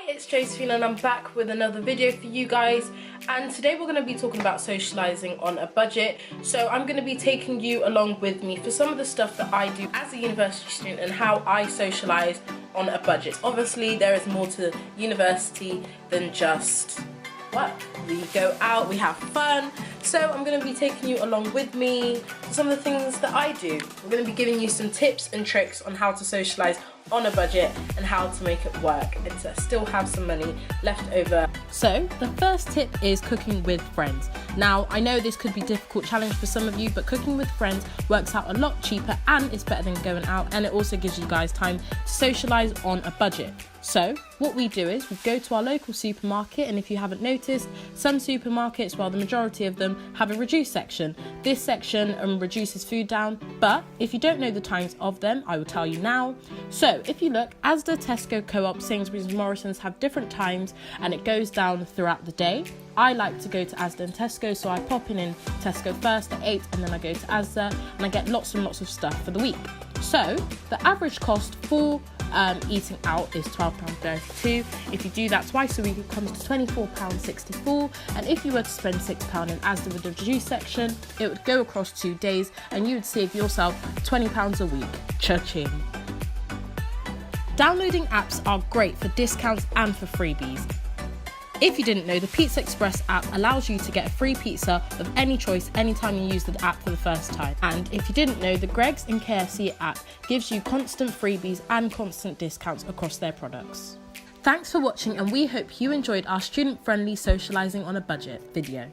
it's Josie and I'm back with another video for you guys, and today we're going to be talking about socialising on a budget. So I'm going to be taking you along with me for some of the stuff that I do as a university student and how I socialise on a budget. Obviously there is more to university than just what? We go out, we have fun. So I'm going to be taking you along with me for some of the things that I do. We're going to be giving you some tips and tricks on how to socialise on a budget and how to make it work and to still have some money left over. So the first tip is cooking with friends. Now I know this could be a difficult challenge for some of you, but cooking with friends works out a lot cheaper and it's better than going out, and it also gives you guys time to socialise on a budget. So what we do is we go to our local supermarket, and if you haven't noticed, some supermarkets, well the majority of them, have a reduced section. This section reduces food down, but if you don't know the times of them, I will tell you now. So if you look, Asda, Tesco, Co-op, Sainsbury's and Morrison's have different times and it goes down throughout the day. I like to go to Asda and Tesco, so I pop in Tesco first at 8 and then I go to Asda and I get lots and lots of stuff for the week. So the average cost for eating out is £12.32. If you do that twice a week, it comes to £24.64, and if you were to spend £6 in Asda with the reduced section, it would go across 2 days and you would save yourself £20 a week. Cha-ching. Downloading apps are great for discounts and for freebies. If you didn't know, the Pizza Express app allows you to get a free pizza of any choice anytime you use the app for the first time. And if you didn't know, the Greggs and KFC app gives you constant freebies and constant discounts across their products. Thanks for watching, and we hope you enjoyed our student-friendly socialising on a budget video.